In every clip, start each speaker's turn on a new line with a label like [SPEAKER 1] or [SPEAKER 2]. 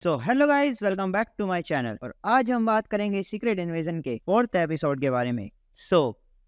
[SPEAKER 1] Hello guys, welcome back to my channel. और आज हम बात करेंगे सीक्रेट इन्वेजन के 4th एपिसोड के बारे में।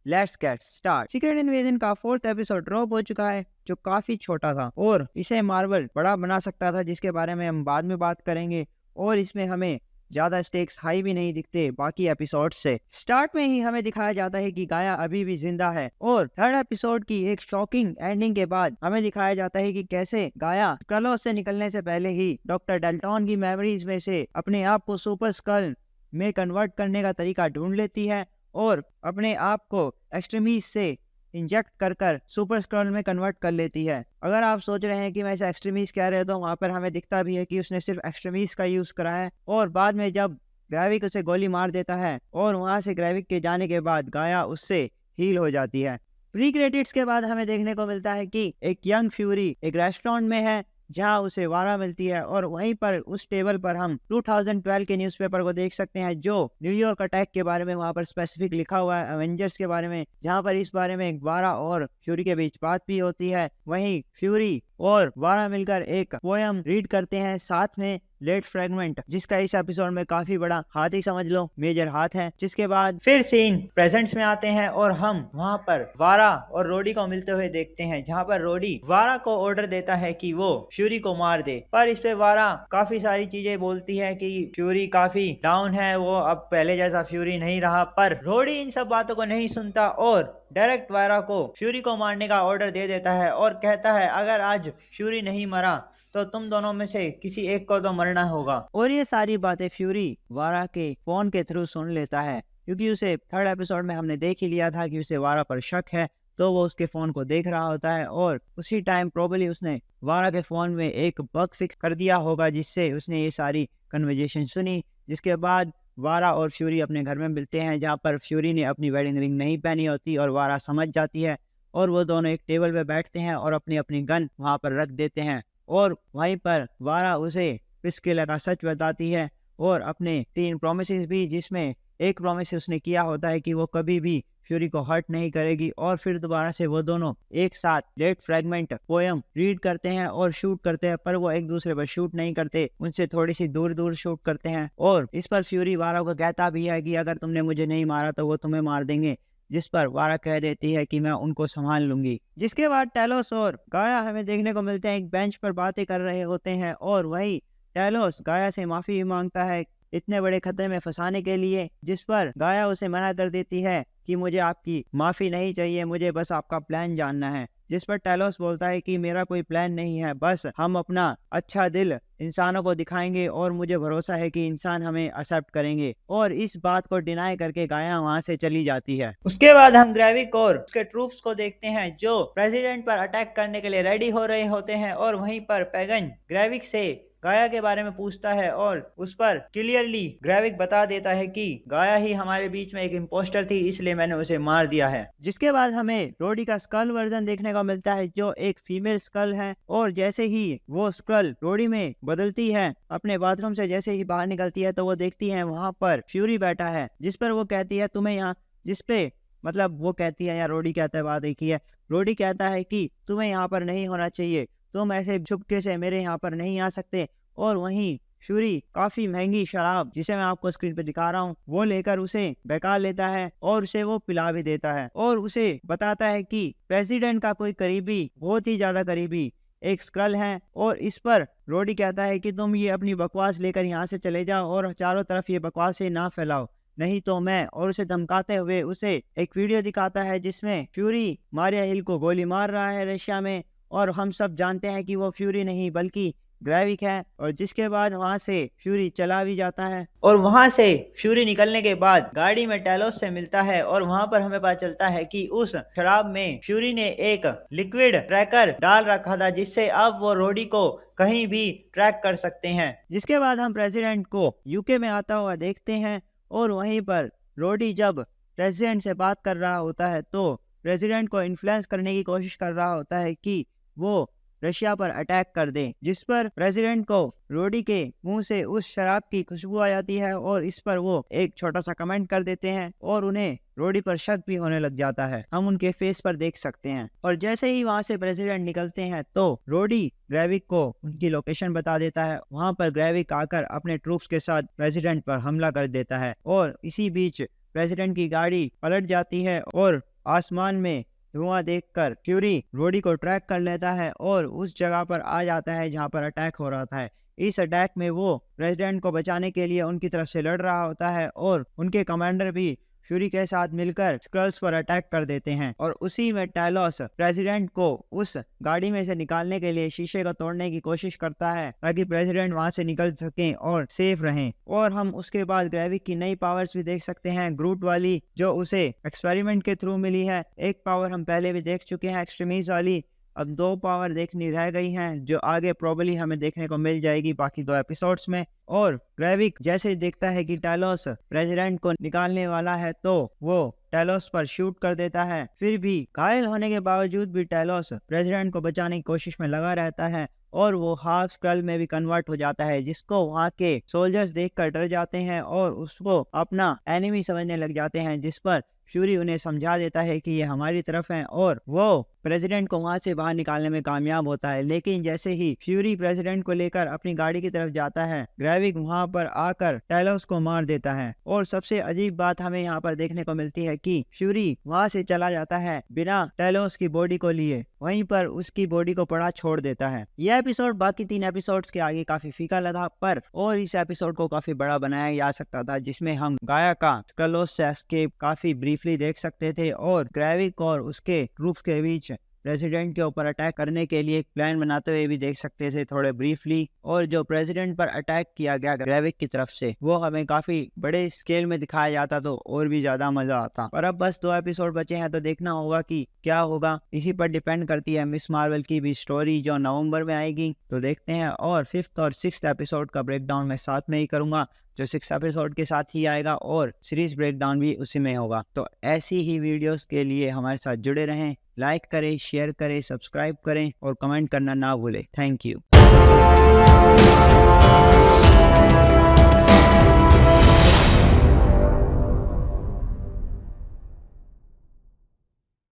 [SPEAKER 1] Let's get start. Secret invasion का 4th एपिसोड ड्रॉप हो चुका है, जो काफी छोटा था और इसे मार्वल बड़ा बना सकता था, जिसके बारे में हम बाद में बात करेंगे। और इसमें हमें ज्यादा स्टेक्स हाई भी नहीं दिखते बाकी एपिसोड से। स्टार्ट में ही हमें दिखाया जाता है कि गाया अभी भी जिंदा है, और 3rd एपिसोड की एक शॉकिंग एंडिंग के बाद हमें दिखाया जाता है कि कैसे गाया स्क्रलोस से निकलने से पहले ही डॉक्टर डेल्टॉन की मेमोरीज में से अपने आप को सुपर स्कल में कन्वर्ट करने का तरीका ढूंढ लेती है और अपने आप को एक्सट्रीमीज से इंजेक्ट कर कर सुपर स्क्रल में कन्वर्ट कर लेती है। अगर आप सोच रहे हैं कि मैं इसे एक्सट्रीमीज कह रहे हो, तो वहां पर हमें दिखता भी है कि उसने सिर्फ एक्सट्रीमीज का यूज करा है। और बाद में जब ग्रेविक उसे गोली मार देता है और वहां से ग्रेविक के जाने के बाद गाया उससे हील हो जाती है। प्री क्रेडिट्स के बाद हमें देखने को मिलता है कि एक यंग फ्यूरी एक रेस्टोरेंट में है, जहां उसे वारा मिलती है। और वहीं पर उस टेबल पर हम 2012 के न्यूज़पेपर को देख सकते हैं, जो न्यूयॉर्क अटैक के बारे में वहां पर स्पेसिफिक लिखा हुआ है, एवेंजर्स के बारे में, जहां पर इस बारे में वारा और फ्यूरी के बीच बात भी होती है। वहीं फ्यूरी और वारा मिलकर एक पोयम रीड करते हैं साथ में, लेट फ्रेगमेंट, जिसका इस एपिसोड में काफी बड़ा हाथ ही समझ लो, मेजर हाथ है। जिसके बाद फिर सीन प्रेजेंट्स में आते हैं और हम वहां पर वारा और रोडी को मिलते हुए देखते हैं, जहां पर रोडी वारा को ऑर्डर देता है कि वो फ्यूरी को मार दे। पर इस पे वारा काफी सारी चीजें बोलती है कि फ्यूरी काफी डाउन है, वो अब पहले जैसा फ्यूरी नहीं रहा। पर रोडी इन सब बातों को नहीं सुनता और डायरेक्ट वारा को फ्यूरी को मारने का ऑर्डर दे देता है और कहता है अगर आज फ्यूरी नहीं मरा तो तुम दोनों में से किसी एक को तो मरना होगा। और ये सारी बातें फ्यूरी वारा के फोन के थ्रू सुन लेता है, क्योंकि उसे 3rd एपिसोड में हमने देख ही लिया था कि उसे वारा पर शक है, तो वो उसके फोन को देख रहा होता है। और उसी टाइम प्रोबेबली उसने वारा के फोन में एक बग फिक्स कर दिया होगा, जिससे उसने ये सारी कन्वर्जेशन सुनी। जिसके बाद वारा और फ्यूरी अपने घर में मिलते हैं, जहाँ पर फ्यूरी ने अपनी वेडिंग रिंग नहीं पहनी होती और वारा समझ जाती है। और वो दोनों एक टेबल पे बैठते हैं और अपनी अपनी गन वहां पर रख देते हैं। और वहीं पर वारा उसे प्रिस्किला का सच बताती है और अपने 3 प्रोमिसेस भी, जिसमें एक प्रोमिस उसने किया होता है कि वो कभी भी फ्यूरी को हर्ट नहीं करेगी। और फिर दोबारा से वो दोनों एक साथ लेट फ्रेगमेंट पोयम रीड करते हैं और शूट करते हैं, पर वो एक दूसरे पर शूट नहीं करते, उनसे थोड़ी सी दूर दूर शूट करते हैं। और इस पर फ्यूरी वारा को कहता भी है कि अगर तुमने मुझे नहीं मारा तो वो तुम्हें मार देंगे, जिस पर वारा कह देती है कि मैं उनको संभाल लूंगी। जिसके बाद टेलोस और गाया हमें देखने को मिलते हैं, एक बेंच पर बातें कर रहे होते हैं। और वही टेलोस गाया से माफी मांगता है इतने बड़े खतरे में फंसाने के लिए, जिस पर गाया उसे मना कर देती है कि मुझे आपकी माफी नहीं चाहिए, मुझे बस आपका प्लान जानना है। जिस पर टेलोस बोलता है कि मेरा कोई प्लान नहीं है, बस हम अपना अच्छा दिल इंसानों को दिखाएंगे और मुझे भरोसा है कि इंसान हमें एक्सेप्ट करेंगे। और इस बात को डिनाई करके गाया वहां से चली जाती है। उसके बाद हम ग्रेविक और उसके ट्रूप्स को देखते हैं, जो प्रेसिडेंट पर अटैक करने के लिए रेडी हो रहे होते हैं। और वहीं पर पैगन ग्रेविक से गाया के बारे में पूछता है और उस पर क्लियरली ग्रेविक बता देता है कि गाया ही हमारे बीच में एक इम्पोस्टर थी, इसलिए मैंने उसे मार दिया है। जिसके बाद हमें रोडी का स्कल वर्जन देखने को मिलता है, जो एक फीमेल स्कल है। और जैसे ही वो स्कल रोडी में बदलती है, अपने बाथरूम से जैसे ही बाहर निकलती है, तो वो देखती है वहां पर फ्यूरी बैठा है, जिस पर वो कहती है तुम्हें यहाँ, जिसपे मतलब वो कहती है या रोडी कहता है, बात एक ही है। रोडी कहता है कि तुम्हें यहाँ पर नहीं होना चाहिए, तुम ऐसे चुपके से मेरे यहाँ पर नहीं आ सकते। और वहीं फ्यूरी काफी महंगी शराब, जिसे मैं आपको स्क्रीन पे दिखा रहा हूँ, वो लेकर उसे बहका लेता है और उसे वो पिला भी देता है। और उसे बताता है कि प्रेसिडेंट का कोई करीबी, बहुत ही ज्यादा करीबी एक स्क्रल है। और इस पर रोडी कहता है कि तुम ये अपनी बकवास लेकर यहाँ से चले जाओ और चारों तरफ ये बकवास ना फैलाओ, नहीं तो मैं। और उसे धमकाते हुए उसे एक वीडियो दिखाता है, जिसमें फ्यूरी मारिया हिल को गोली मार रहा है रशिया में। और हम सब जानते हैं कि वो फ्यूरी नहीं बल्कि ग्रेविक है। और जिसके बाद वहां से फ्यूरी चला भी जाता है। और वहां से फ्यूरी निकलने के बाद गाड़ी में टेलोस से मिलता है और वहां पर हमें पता चलता है कि उस शराब में फ्यूरी ने एक लिक्विड ट्रैकर डाल रखा था, जिससे अब वो रोडी को कहीं भी ट्रैक कर सकते हैं। जिसके बाद हम प्रेसिडेंट को यूके में आता हुआ देखते हैं। और वहीं पर रोडी जब प्रेसिडेंट से बात कर रहा होता है, तो प्रेसिडेंट को इन्फ्लुएंस करने की कोशिश कर रहा होता है कि वो रशिया पर अटैक कर दें, जिस पर प्रेसिडेंट को रोडी के मुंह से उस शराब की खुशबू आ जाती है और इस पर वो एक छोटा सा कमेंट कर देते हैं और उन्हें रोडी पर शक भी होने लग जाता है। हम उनके फेस पर देख सकते हैं। और जैसे ही वहां से प्रेसिडेंट निकलते हैं तो रोडी ग्रेविक को उनकी लोकेशन बता देता है। वहां पर ग्रेविक आकर अपने ट्रूप्स के साथ प्रेसिडेंट पर हमला कर देता है और इसी बीच प्रेसिडेंट की गाड़ी पलट जाती है और आसमान में धुआं देखकर फ्यूरी रोडी को ट्रैक कर लेता है और उस जगह पर आ जाता है जहां पर अटैक हो रहा था। इस अटैक में वो प्रेसिडेंट को बचाने के लिए उनकी तरफ से लड़ रहा होता है और उनके कमांडर भी फ्यूरी के साथ मिलकर स्क्रल्स पर अटैक कर देते हैं। और उसी में टैलोस प्रेसिडेंट को उस गाड़ी में से निकालने के लिए शीशे को तोड़ने की कोशिश करता है ताकि प्रेसिडेंट वहां से निकल सकें और सेफ रहें। और हम उसके बाद ग्रेविक की नई पावर्स भी देख सकते हैं, ग्रूट वाली जो उसे एक्सपेरिमेंट के थ्रू मिली है। एक पावर हम पहले भी देख चुके हैं एक्सट्रीमीज वाली, अब 2 पावर देखनी रह गई हैं जो आगे प्रोबेबली हमें देखने को मिल जाएगी बाकी 2 एपिसोड्स में। और ग्रेविक जैसे ही देखता है कि टैलोस प्रेसिडेंट को निकालने वाला है तो वो टैलोस पर शूट कर देता है। फिर भी घायल होने के बावजूद भी टैलोस प्रेसिडेंट को बचाने की कोशिश में लगा रहता है और वो हाफ स्क्रल में भी कन्वर्ट हो जाता है, जिसको वहाँ के सोल्जर्स देखकर डर जाते हैं और उसको अपना एनिमी समझने लग जाते हैं। जिस पर फ्यूरी उन्हें समझा देता है कि ये हमारी तरफ है और वो प्रेसिडेंट को वहां से बाहर निकालने में कामयाब होता है। लेकिन जैसे ही फ्यूरी प्रेसिडेंट को लेकर अपनी गाड़ी की तरफ जाता है, ग्रेविक वहां पर आकर टैलोस को मार देता है। और सबसे अजीब बात हमें यहाँ पर देखने को मिलती है कि फ्यूरी वहां से चला जाता है बिना टैलोस की बॉडी को लिए, वहीं पर उसकी बॉडी को पड़ा छोड़ देता है। यह एपिसोड बाकी 3 एपिसोड्स के आगे काफी फीका लगा, पर और इस एपिसोड को काफी बड़ा बनाया जा सकता था, जिसमें हम गाया का स्क्रलोस से एस्केप काफी ब्रीफली देख सकते थे और ग्रेविक और उसके ट्रूप्स के बीच प्रेसिडेंट के ऊपर अटैक करने के लिए एक प्लान बनाते हुए भी देख सकते थे थोड़े ब्रीफली। और जो प्रेसिडेंट पर अटैक किया गया ग्रेविक की तरफ से वो हमें काफी बड़े स्केल में दिखाया जाता तो और भी ज्यादा मजा आता। पर अब बस 2 एपिसोड बचे हैं तो देखना होगा कि क्या होगा। इसी पर डिपेंड करती है मिस मार्वल की भी स्टोरी जो नवंबर में आएगी, तो देखते हैं। और 5th और 6th एपिसोड का ब्रेकडाउन मैं साथ में ही करूंगा, जो 6th एपिसोड के साथ ही आएगा और सीरीज ब्रेकडाउन भी उसी में होगा। तो ऐसी ही वीडियोस के लिए हमारे साथ जुड़े रहें, लाइक करें, शेयर करें, सब्सक्राइब करें और कमेंट करना ना भूलें। Thank you.